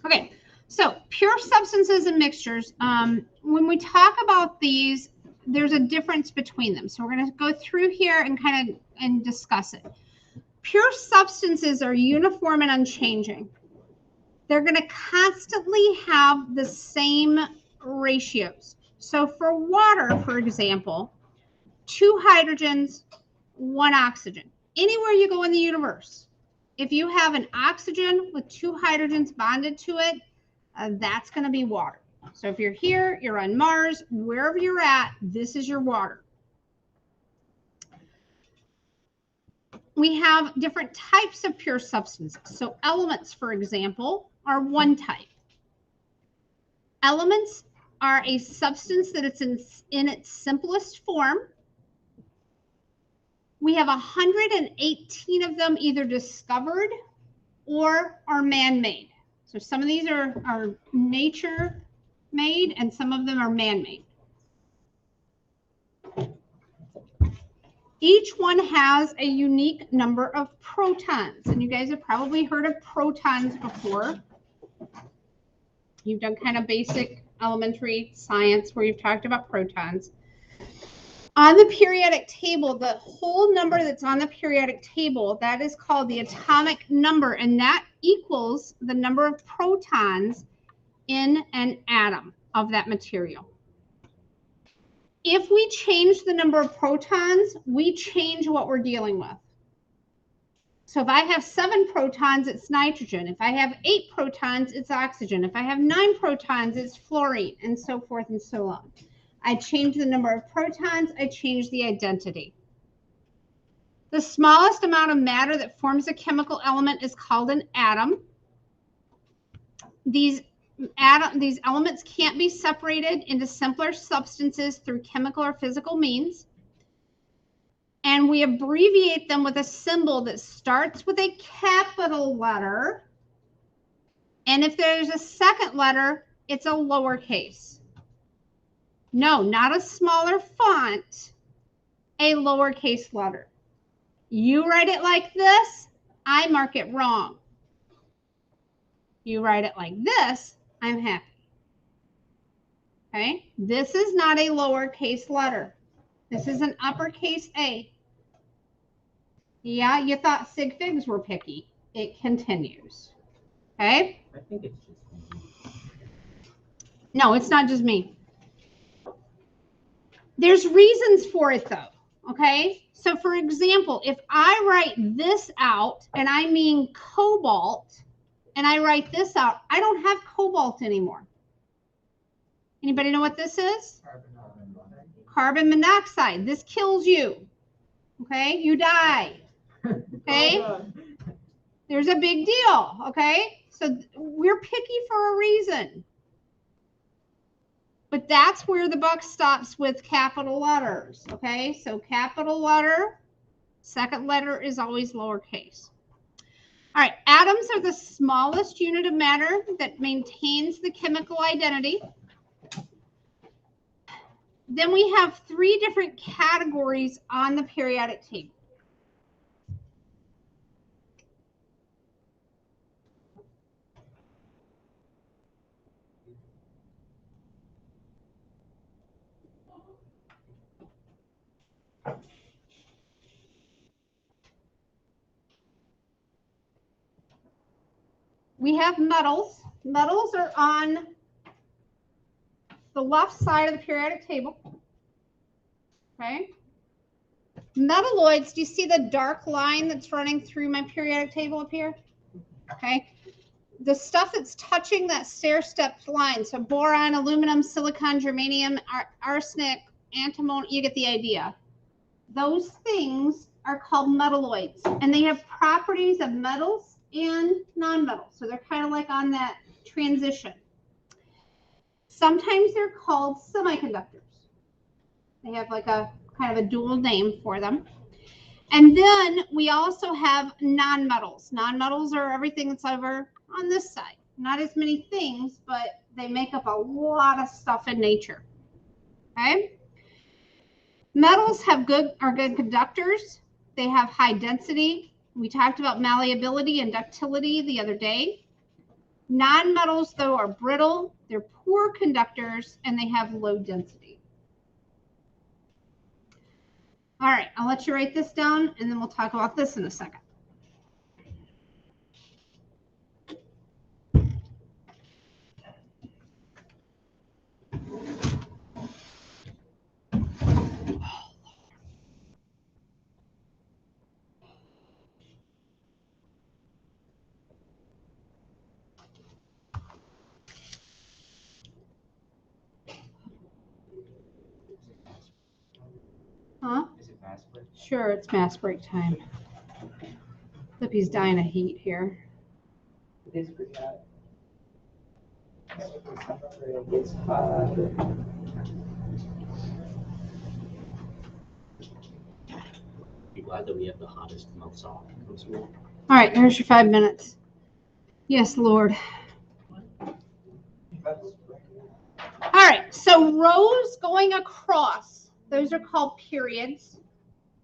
Okay, so pure substances and mixtures. When we talk about these, there's a difference between them. So we're going to go through here and kind of and discuss it. Pure substances are uniform and unchanging. They're going to constantly have the same ratios. So for water, for example, 2 hydrogens, 1 oxygen. Anywhere you go in the universe, if you have an oxygen with 2 hydrogens bonded to it, that's going to be water. So if you're here, you're on Mars, wherever you're at, this is your water. We have different types of pure substances. So elements, for example, are one type. Elements are a substance that it's in its simplest form. We have 118 of them either discovered or are man-made. So some of these are nature-made and some of them are man-made. Each one has a unique number of protons. And you guys have probably heard of protons before. You've done kind of basic elementary science where you've talked about protons. On the periodic table, the whole number that's on the periodic table, that is called the atomic number, and that equals the number of protons in an atom of that material. If we change the number of protons, we change what we're dealing with. So if I have 7 protons, it's nitrogen. If I have 8 protons, it's oxygen. If I have 9 protons, it's fluorine, and so forth and so on. I change the number of protons, I change the identity. The smallest amount of matter that forms a chemical element is called an atom. These elements can't be separated into simpler substances through chemical or physical means. And we abbreviate them with a symbol that starts with a capital letter. And if there's a second letter, it's a lowercase. No, not a smaller font, a lowercase letter. You write it like this, I mark it wrong. You write it like this, I'm happy. Okay, this is not a lowercase letter. This is an uppercase A. Yeah, you thought sig figs were picky. It continues. Okay? I think it's just me. No, it's not just me. There's reasons for it though, okay? So for example, if I write this out and I mean cobalt and I write this out, I don't have cobalt anymore. Anybody know what this is? Carbon monoxide. This kills you, okay? You die, okay? There's a big deal, okay? So we're picky for a reason. But that's where the buck stops with capital letters, okay? So capital letter, second letter is always lowercase. All right, atoms are the smallest unit of matter that maintains the chemical identity. Then we have 3 different categories on the periodic table. We have metals. Metals are on the left side of the periodic table. Okay. Metalloids, do you see the dark line that's running through my periodic table up here? Okay. The stuff that's touching that stair-stepped line, so boron, aluminum, silicon, germanium, arsenic, antimony, you get the idea. Those things are called metalloids, and they have properties of metals and non-metals. So they're kind of like on that transition. Sometimes they're called semiconductors. They have like a kind of a dual name for them. And then we also have non-metals. Non-metals are everything that's over on this side. Not as many things, but they make up a lot of stuff in nature. Okay? Metals are good conductors. They have high density. We talked about malleability and ductility the other day. Non-metals, though, are brittle, they're poor conductors, and they have low density. All right, I'll let you write this down, and then we'll talk about this in a second. Huh? Is it mass break? Sure, it's mass break time. Lippy's dying of heat here. It is pretty hot. It's hot. Be glad that we have the hottest mouth off. All right, here's your 5 minutes. Yes, Lord. All right, so rows going across, those are called periods.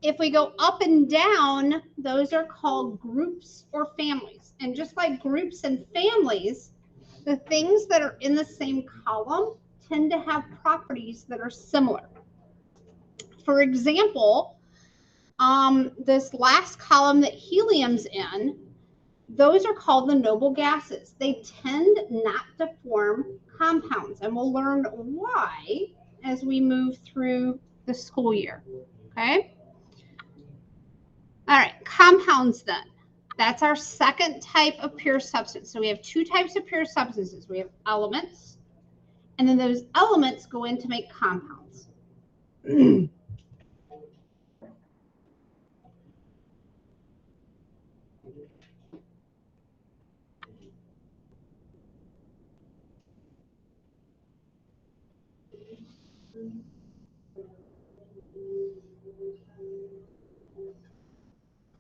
If we go up and down, those are called groups or families. And just like groups and families, the things that are in the same column tend to have properties that are similar. For example, this last column that helium's in, those are called the noble gases. They tend not to form compounds, and we'll learn why as we move through the school year, okay? All right, compounds then. That's our second type of pure substance. So we have two types of pure substances. We have elements, and then those elements go in to make compounds.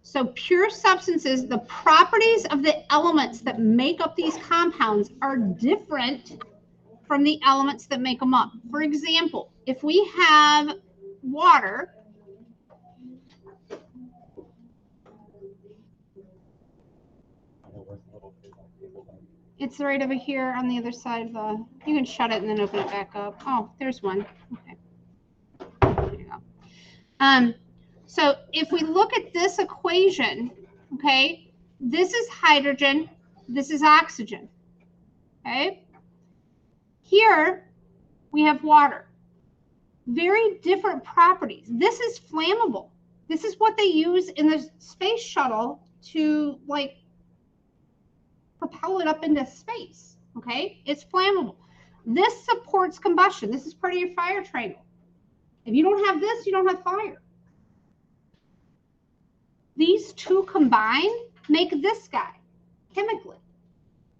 So pure substances, the properties of the elements that make up these compounds are different from the elements that make them up. For example, if we have water, it's right over here on the other side of the, you can shut it and then open it back up. Oh, there's one. Okay. There you go. So if we look at this equation, okay, this is hydrogen, this is oxygen, okay? Here we have water. Very different properties. This is flammable. This is what they use in the space shuttle to like propel it up into space, okay? It's flammable. This supports combustion. This is part of your fire triangle. If you don't have this, you don't have fire. These two combined make this guy chemically.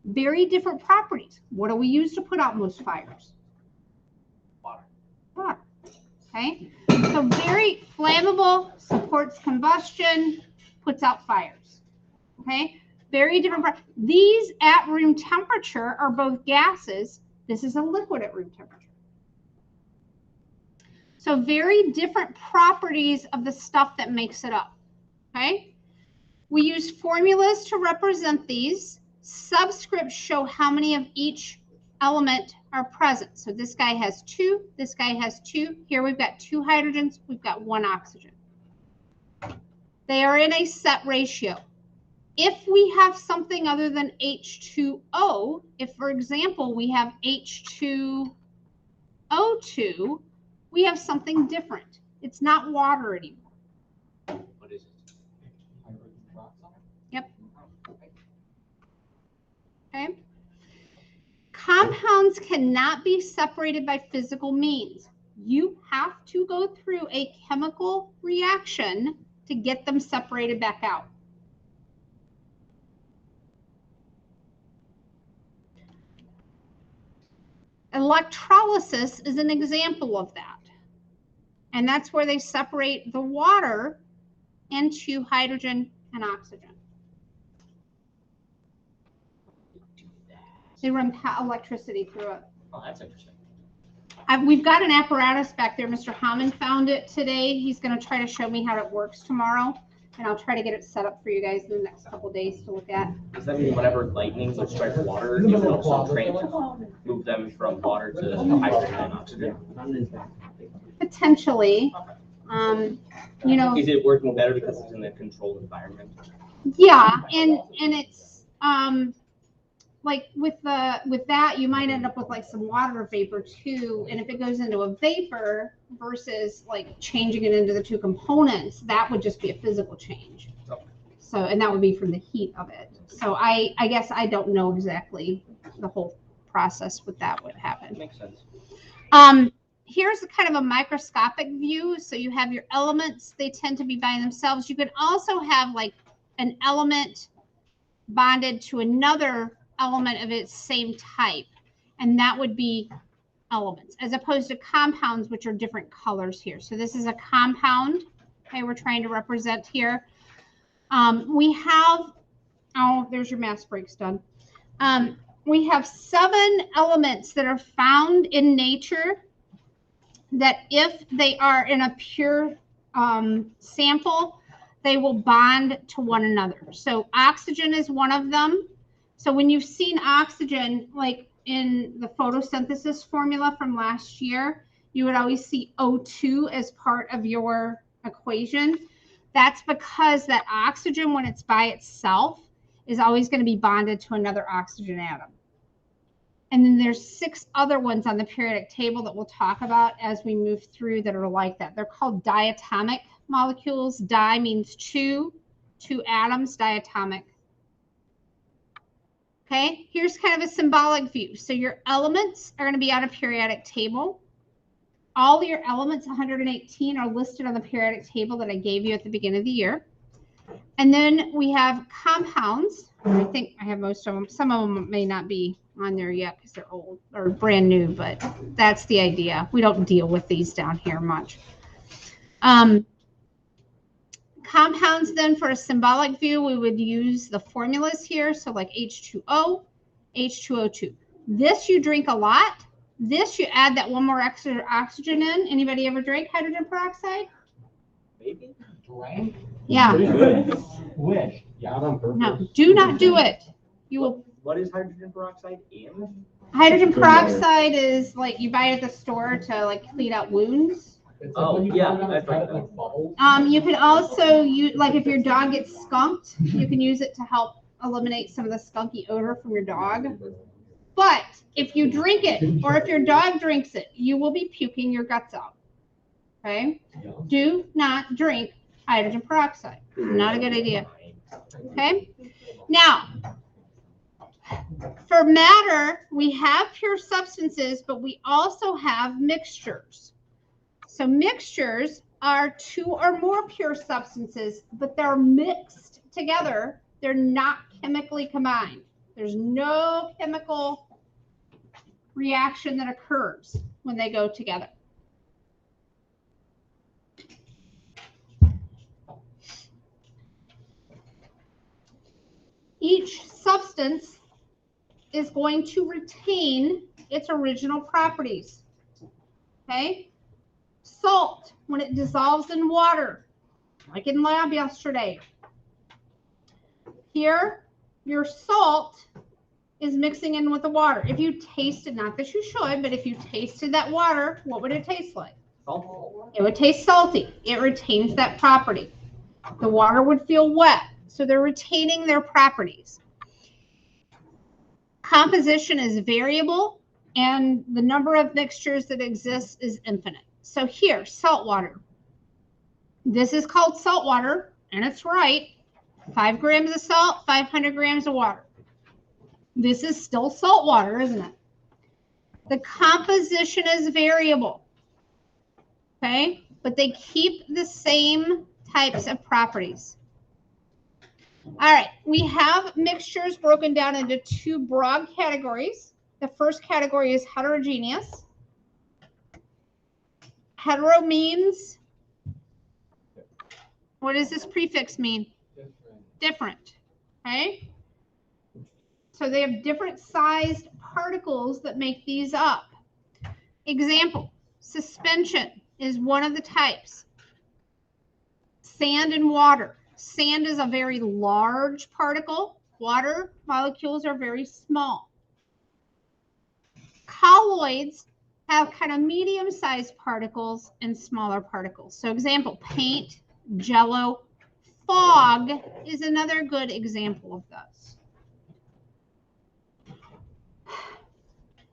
Very different properties. What do we use to put out most fires? Water. Water. Okay. So very flammable, supports combustion, puts out fires. Okay. Very different. These at room temperature are both gases. This is a liquid at room temperature. So very different properties of the stuff that makes it up. Okay. We use formulas to represent these. Subscripts show how many of each element are present. So this guy has 2, this guy has 2. Here we've got 2 hydrogens, we've got 1 oxygen. They are in a set ratio. If we have something other than H2O, if for example we have H2O2, we have something different. It's not water anymore. What is it? Yep. Okay. Compounds cannot be separated by physical means. You have to go through a chemical reaction to get them separated back out. Electrolysis is an example of that. And that's where they separate the water into hydrogen and oxygen. They run electricity through it. Oh, that's interesting. We've got an apparatus back there. Mr. Hammond found it today. He's going to try to show me how it works tomorrow. And I'll try to get it set up for you guys in the next couple days to look at. Does that mean whenever lightning would strike water, it would also move them from water to hydrogen and oxygen? Potentially, you know, Is it working better because it's in a controlled environment? yeah, and it's like with that you might end up with like some water vapor too, and if it goes into a vapor versus like changing it into the two components, that would just be a physical change. Okay. So, and that would be from the heat of it. So I guess I don't know exactly the whole process with that would happen. Makes sense. Here's kind of a microscopic view. So you have your elements, they tend to be by themselves. You could also have like an element bonded to another element of its same type, and that would be elements, as opposed to compounds, which are different colors here. So this is a compound, okay, we're trying to represent here. We have, oh, there's your mass breaks done. We have 7 elements that are found in nature that if they are in a pure sample, they will bond to one another. So oxygen is one of them. So when you've seen oxygen, like in the photosynthesis formula from last year, you would always see O2 as part of your equation. That's because that oxygen, when it's by itself, is always going to be bonded to another oxygen atom. And then there's 6 other ones on the periodic table that we'll talk about as we move through that are like that. They're called diatomic molecules. Di means two atoms, diatomic. Okay, here's kind of a symbolic view. So your elements are going to be on a periodic table. All your elements, 118, are listed on the periodic table that I gave you at the beginning of the year. And then we have compounds. I think I have most of them. Some of them may not be on there yet because they're old or brand new, but that's the idea. We don't deal with these down here much. Compounds, then, for a symbolic view, we would use the formulas here. So like H2O, H2O2. This you drink a lot. This you add that one more extra oxygen in. Anybody ever drink hydrogen peroxide? Maybe. Drank? Yeah. Wish. Yeah, on purpose. No, do not do it. You will. What is hydrogen peroxide in? Hydrogen peroxide is like you buy it at the store to like clean out wounds. It's Oh, when you yeah, put it on I've top heard of, that. like, bubbles. You can also use, like if your dog gets skunked, you can use it to help eliminate some of the skunky odor from your dog. But if you drink it, or if your dog drinks it, you will be puking your guts out. Okay? Do not drink hydrogen peroxide. Not a good idea. Okay? Now, for matter, we have pure substances, but we also have mixtures. So mixtures are 2 or more pure substances, but they're mixed together. They're not chemically combined. There's no chemical reaction that occurs when they go together. Each substance is going to retain its original properties. Okay? Salt, when it dissolves in water, like in lab yesterday. Here, your salt is mixing in with the water. If you tasted, not that you should, but if you tasted that water, what would it taste like? Salt. It would taste salty. It retains that property. The water would feel wet, so they're retaining their properties. Composition is variable, and the number of mixtures that exist is infinite. So here, salt water. This is called salt water, and it's right. 5 grams of salt, 500 grams of water. This is still salt water, isn't it? The composition is variable, okay? But they keep the same types of properties. All right, we have mixtures broken down into 2 broad categories. The first category is heterogeneous. Hetero means, what does this prefix mean? Different, okay? So they have different sized particles that make these up. Example, suspension is one of the types. Sand and water. Sand is a very large particle. Water molecules are very small. Colloids have kind of medium-sized particles and smaller particles. So example, paint, jello, fog is another good example of this.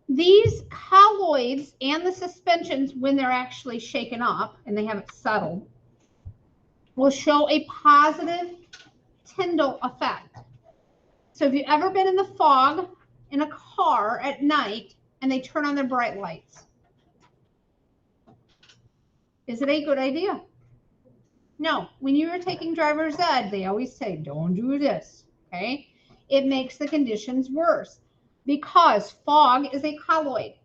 These colloids and the suspensions, when they're actually shaken up and they haven't settled, will show a positive Tyndall effect. So if you've ever been in the fog in a car at night and they turn on their bright lights, is it a good idea? No. When you are taking driver's ed, they always say, don't do this, okay? It makes the conditions worse because fog is a colloid.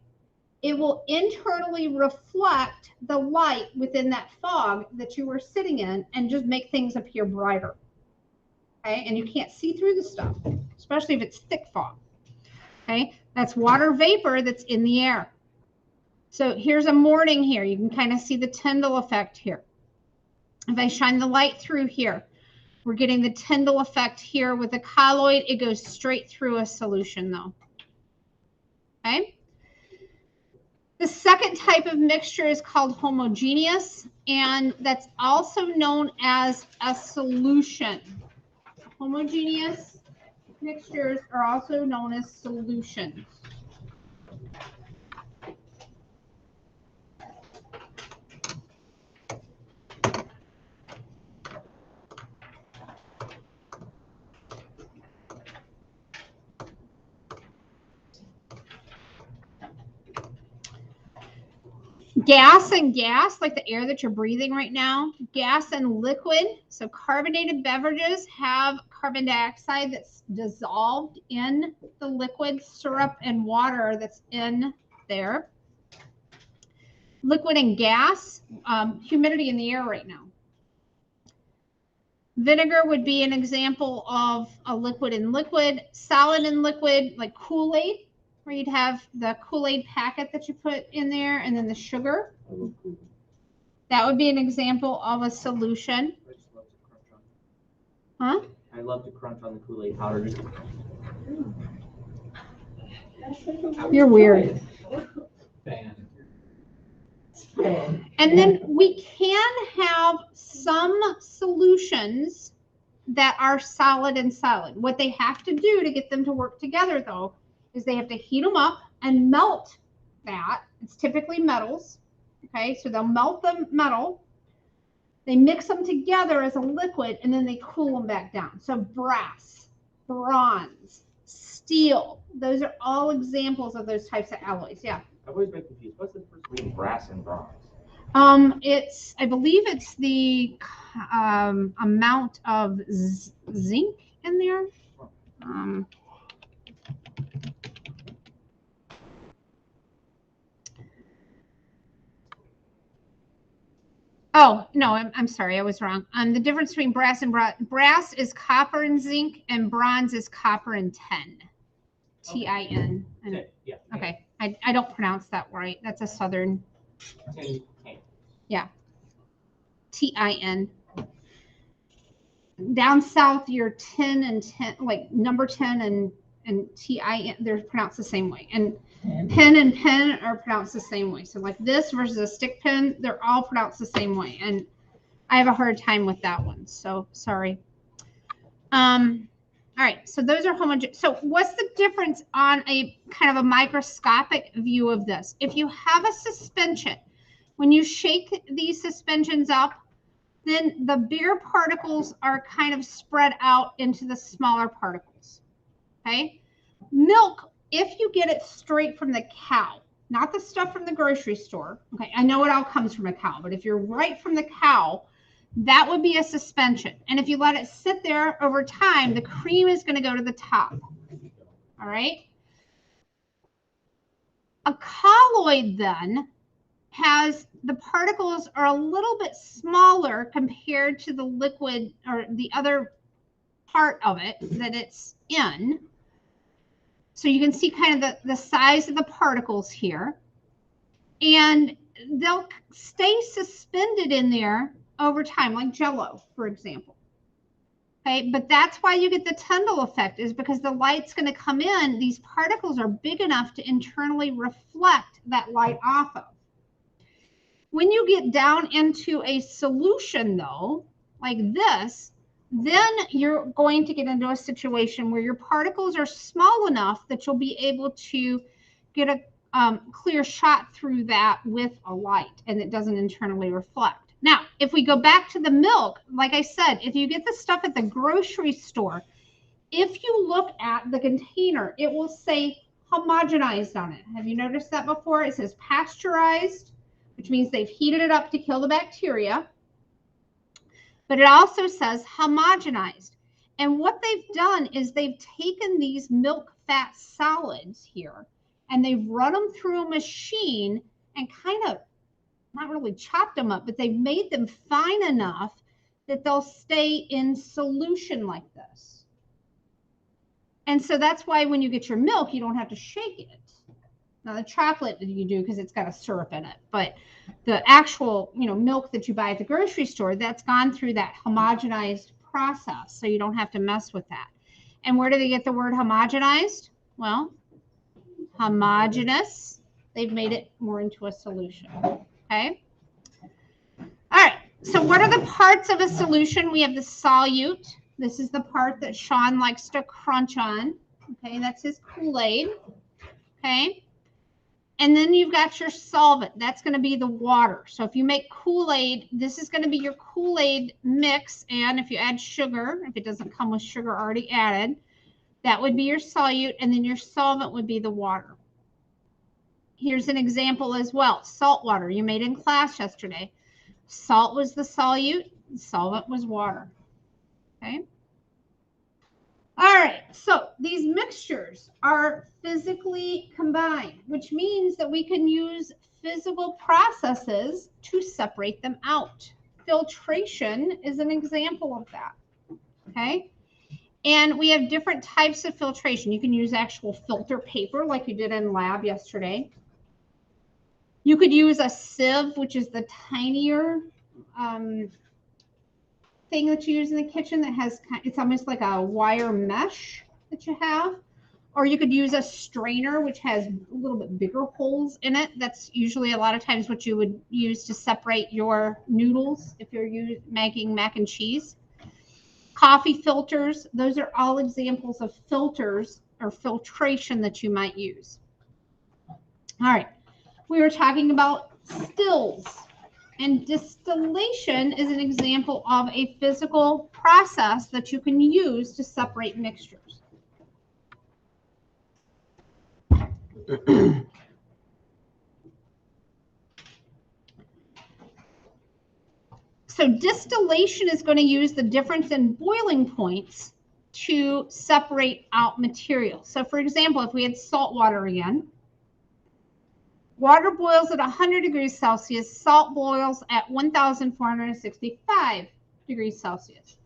It will internally reflect the light within that fog that you were sitting in and just make things appear brighter, okay? And you can't see through the stuff, especially if it's thick fog, okay? That's water vapor that's in the air. So here's a morning here. You can kind of see the Tyndall effect here. If I shine the light through here, we're getting the Tyndall effect here with the colloid. It goes straight through a solution though. Okay. The second type of mixture is called homogeneous, and that's also known as a solution. Homogeneous mixtures are also known as solutions. Gas and gas, like the air that you're breathing right now, gas and liquid. So carbonated beverages have carbon dioxide that's dissolved in the liquid, syrup and water that's in there. Liquid and gas, humidity in the air right now. Vinegar would be an example of a liquid in liquid. Solid in liquid, like Kool-Aid, where you'd have the Kool-Aid packet that you put in there and then the sugar. That would be an example of a solution. I just love to crunch on. Huh? I love to crunch on the Kool-Aid powder. You're weird. Fan. And then we can have some solutions that are solid and solid. What they have to do to get them to work together, though, is they have to heat them up and melt that. It's typically metals. Okay, so they'll melt the metal. They mix them together as a liquid, and then they cool them back down. So brass, bronze, steel, those are all examples of those types of alloys. Yeah. I've always been confused. What's the difference between brass and bronze? I believe it's the amount of zinc in there. Oh, no, I'm sorry, I was wrong. The difference between brass and brass is copper and zinc, and bronze is copper and tin. Tin. And, Yeah. okay, I don't pronounce that right. That's a southern. Tin. Yeah. Tin. Down south, you're tin and tin, like number 10 and tin, they're pronounced the same way. And pen and pen are pronounced the same way. So like this versus a stick pin, they're all pronounced the same way. And I have a hard time with that one. So sorry. All right, so those are homogeneous. So what's the difference on a kind of a microscopic view of this? If you have a suspension, when you shake these suspensions up, then the bigger particles are kind of spread out into the smaller particles, okay? Milk, if you get it straight from the cow, not the stuff from the grocery store, okay? I know it all comes from a cow, but if you're right from the cow, that would be a suspension. And if you let it sit there over time, the cream is going to go to the top. All right. A colloid then has the particles are a little bit smaller compared to the liquid or the other part of it that it's in. So you can see kind of the size of the particles here. And they'll stay suspended in there over time, like Jell-O, for example. Okay, but that's why you get the Tyndall effect, is because the light's going to come in. These particles are big enough to internally reflect that light off of. When you get down into a solution, though, like this, then you're going to get into a situation where your particles are small enough that you'll be able to get a clear shot through that with a light, and it doesn't internally reflect. Now, if we go back to the milk, like I said, if you get the stuff at the grocery store, if you look at the container, it will say homogenized on it. Have you noticed that before? It says pasteurized, which means they've heated it up to kill the bacteria. But it also says homogenized. And what they've done is they've taken these milk fat solids here and they've run them through a machine and kind of, not really chopped them up, but they've made them fine enough that they'll stay in solution like this. And so that's why when you get your milk, you don't have to shake it. Now the chocolate you do because it's got a syrup in it, but the actual, milk that you buy at the grocery store, that's gone through that homogenized process, so you don't have to mess with that. And where do they get the word homogenized? Well, homogeneous. They've made it more into a solution. Okay. All right. So what are the parts of a solution? We have the solute. This is the part that Sean likes to crunch on. Okay, that's his Kool-Aid. Okay. And then you've got your solvent. That's going to be the water. So if you make Kool-Aid, this is going to be your Kool-Aid mix. And if you add sugar, if it doesn't come with sugar already added, that would be your solute. And then your solvent would be the water. Here's an example as well. Salt water you made in class yesterday. Salt was the solute. Solvent was water. Okay. All right, so these mixtures are physically combined, which means that we can use physical processes to separate them out. Filtration is an example of that, okay? And we have different types of filtration. You can use actual filter paper like you did in lab yesterday. You could use a sieve, which is the tinier thing that you use in the kitchen that has, it's almost like a wire mesh that you have. Or you could use a strainer, which has a little bit bigger holes in it. That's usually a lot of times what you would use to separate your noodles if you're making mac and cheese. Coffee filters, those are all examples of filters or filtration that you might use. All right, we were talking about stills. And distillation is an example of a physical process that you can use to separate mixtures. So distillation is going to use the difference in boiling points to separate out material. So for example, if we had salt water again, water boils at 100 degrees Celsius. Salt boils at 1,465 degrees Celsius.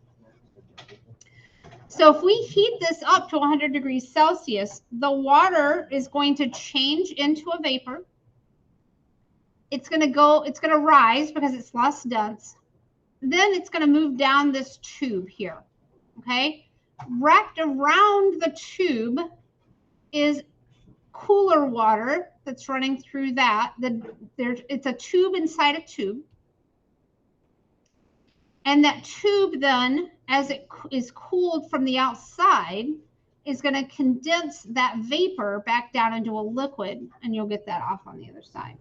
So if we heat this up to 100 degrees Celsius, the water is going to change into a vapor. It's going to rise because it's less dense. Then it's going to move down this tube here. Okay? Wrapped around the tube is cooler water that's running through that. It's a tube inside a tube. And that tube then, as it is cooled from the outside, is going to condense that vapor back down into a liquid, and you'll get that off on the other side.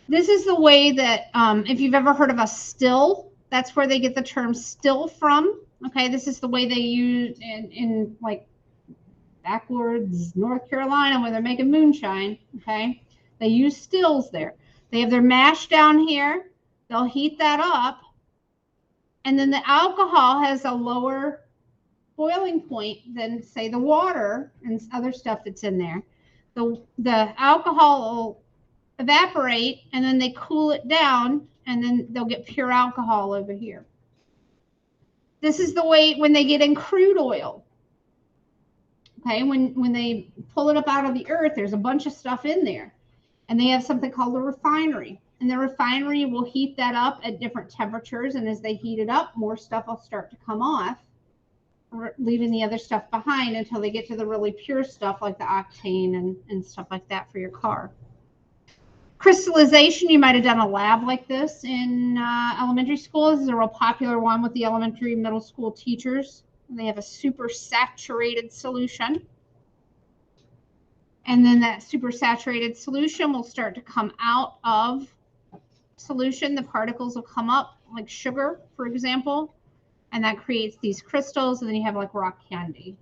This is the way that, if you've ever heard of a still, that's where they get the term still from. Okay, this is the way they use in like backwards North Carolina when they're making moonshine. Okay, they use stills there. They have their mash down here. They'll heat that up. And then the alcohol has a lower boiling point than, say, the water and other stuff that's in there. The alcohol will evaporate, and then they cool it down, and then they'll get pure alcohol over here. This is the way when they get in crude oil. Okay, when they pull it up out of the earth, there's a bunch of stuff in there. And they have something called a refinery. And the refinery will heat that up at different temperatures. And as they heat it up, more stuff will start to come off. leaving the other stuff behind until they get to the really pure stuff like the octane and stuff like that for your car. Crystallization, you might have done a lab like this in elementary school. This is a real popular one with the elementary, middle school teachers. They have a super saturated solution. And then that super saturated solution will start to come out of solution. The particles will come up like sugar, for example, and that creates these crystals, and then you have like rock candy.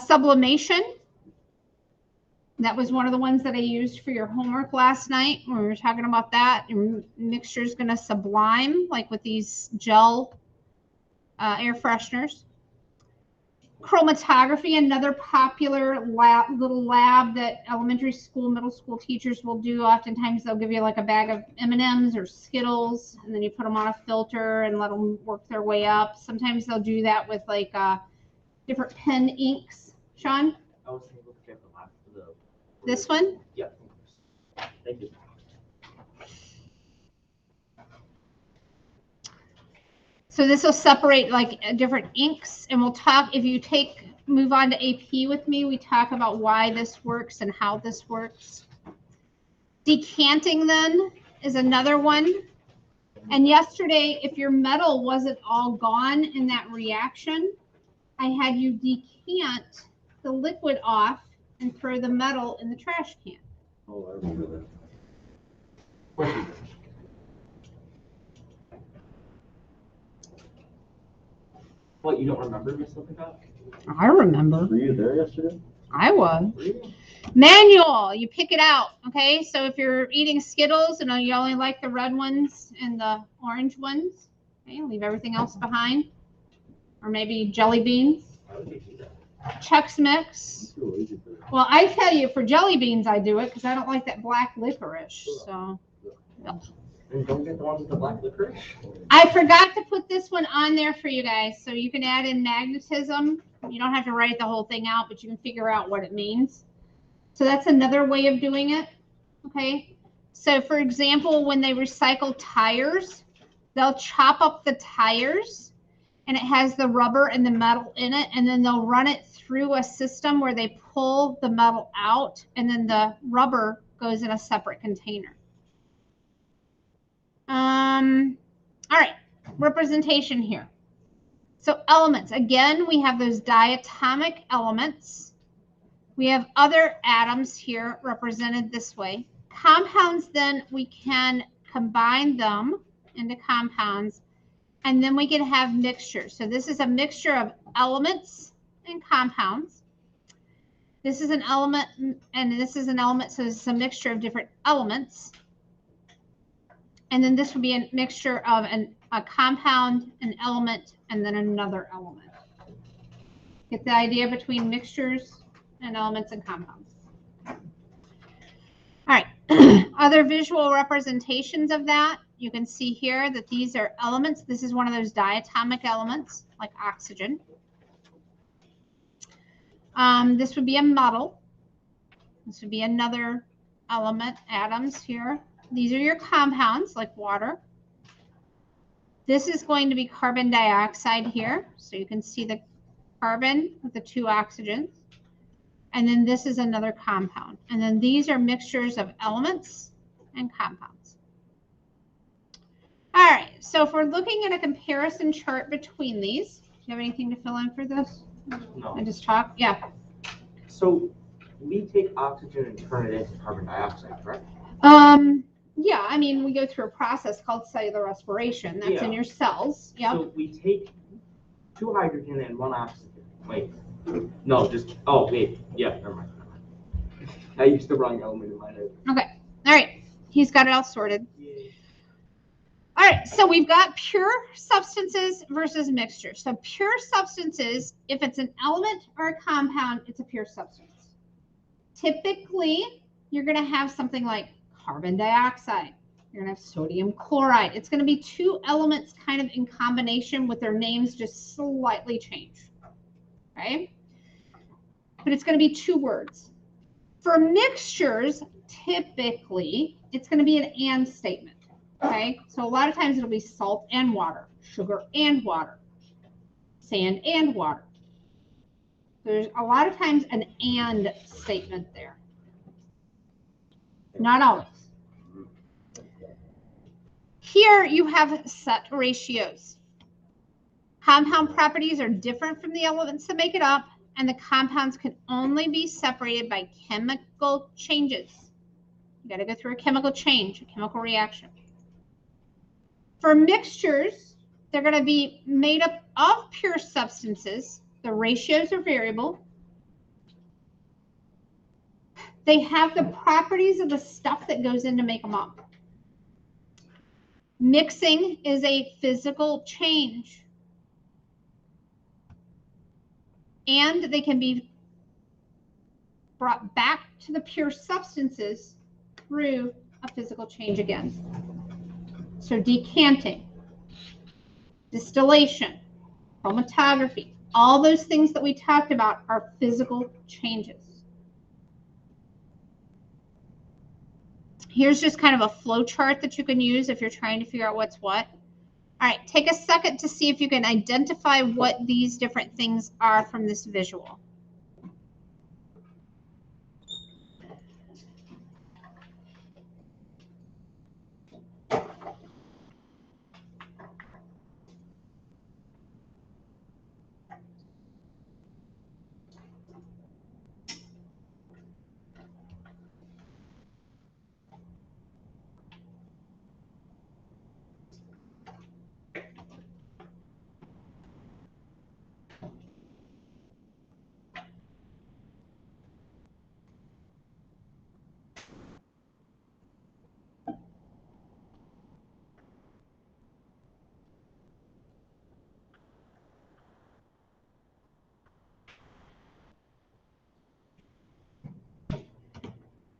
Sublimation. That was one of the ones that I used for your homework last night when we were talking about that. Your mixture is going to sublime, like with these gel air fresheners. Chromatography, another popular little lab that elementary school, middle school teachers will do. Oftentimes they'll give you like a bag of M&Ms or Skittles, and then you put them on a filter and let them work their way up. Sometimes they'll do that with like different pen inks. Sean? I was able to get the last for the. This one? Yeah. Thank you. So this will separate like different inks, and we'll talk, if you move on to AP with me, we talk about why this works and how this works. Decanting then is another one. And yesterday, if your metal wasn't all gone in that reaction, I had you decant the liquid off and throw the metal in the trash can. Oh, I remember that. Question. What, you don't remember Miss Lippincott? I remember. Were you there yesterday? I was. Were you? Manual, you pick it out, okay? So if you're eating Skittles and you only like the red ones and the orange ones, okay, leave everything else behind. Or maybe jelly beans. Why would you do that? Chex Mix. I'm too lazy for that. Well, I tell you, for jelly beans, I do it because I don't like that black licorice. So And don't get the ones with the black licorice. I forgot to put this one on there for you guys. So you can add in magnetism. You don't have to write the whole thing out, but you can figure out what it means. So that's another way of doing it. Okay. So for example, when they recycle tires, they'll chop up the tires and it has the rubber and the metal in it. And then they'll run it through a system where they pull the metal out and then the rubber goes in a separate container. All right, representation here. So elements, again, we have those diatomic elements. We have other atoms here represented this way. Compounds, then we can combine them into compounds, and then we can have mixtures. So this is a mixture of elements and compounds. This is an element, and this is an element, so this is a mixture of different elements. And then this would be a mixture of a compound, an element, and then another element. Get the idea between mixtures and elements and compounds. All right, other visual representations of that. You can see here that these are elements. This is one of those diatomic elements, like oxygen. This would be a metal. This would be another element, atoms here. These are your compounds, like water. This is going to be carbon dioxide here. So you can see the carbon with the two oxygens. And then this is another compound. And then these are mixtures of elements and compounds. All right, so if we're looking at a comparison chart between these, do you have anything to fill in for this? No. I just talk? Yeah. So we take oxygen and turn it into carbon dioxide, correct? Yeah, I mean, we go through a process called cellular respiration. That's in your cells. Yep. So we take 2 hydrogen and 1 oxygen. Wait. No, just, oh, wait. Yeah, never mind. I used the wrong element in my head. Okay. All right. He's got it all sorted. All right. So we've got pure substances versus mixtures. So pure substances, if it's an element or a compound, it's a pure substance. Typically, you're going to have something like carbon dioxide. You're going to have sodium chloride. It's going to be 2 elements kind of in combination with their names just slightly changed. Okay? But it's going to be 2 words. For mixtures, typically, it's going to be an and statement. Okay? So a lot of times it'll be salt and water, sugar and water. sand and water. There's a lot of times an and statement there. Not always. Here you have set ratios. Compound properties are different from the elements that make it up, and the compounds can only be separated by chemical changes. You got to go through a chemical change, a chemical reaction. For mixtures, they're going to be made up of pure substances. The ratios are variable. They have the properties of the stuff that goes in to make them up. Mixing is a physical change. And they can be brought back to the pure substances through a physical change again. So decanting, distillation, chromatography, all those things that we talked about are physical changes. Here's just kind of a flow chart that you can use if you're trying to figure out what's what. All right, take a second to see if you can identify what these different things are from this visual.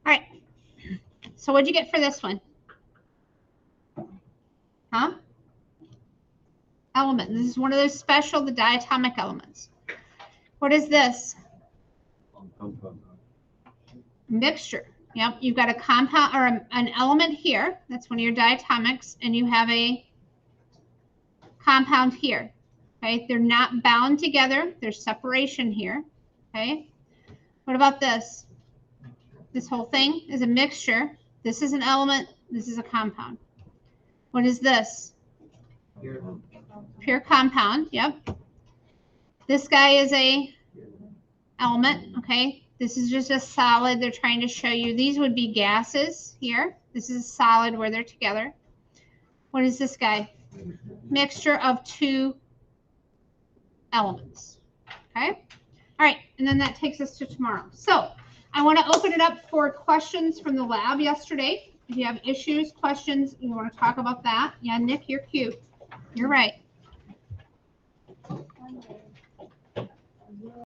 All right, so what'd you get for this one? Huh? Element. This is one of those special, the diatomic elements. What is this? Mixture. Yep, you've got a compound or an element here. That's one of your diatomics, and you have a compound here. Okay, they're not bound together. There's separation here. Okay, what about this? This whole thing is a mixture. This is an element. This is a compound. What is this? Pure compound. Yep. This guy is a element. Okay. This is just a solid. They're trying to show you these would be gases here. This is a solid where they're together. What is this guy? Mixture of two elements. Okay. All right. And then that takes us to tomorrow. So I want to open it up for questions from the lab yesterday. If you have issues, questions, you want to talk about that. Yeah, Nick, you're cute. You're right.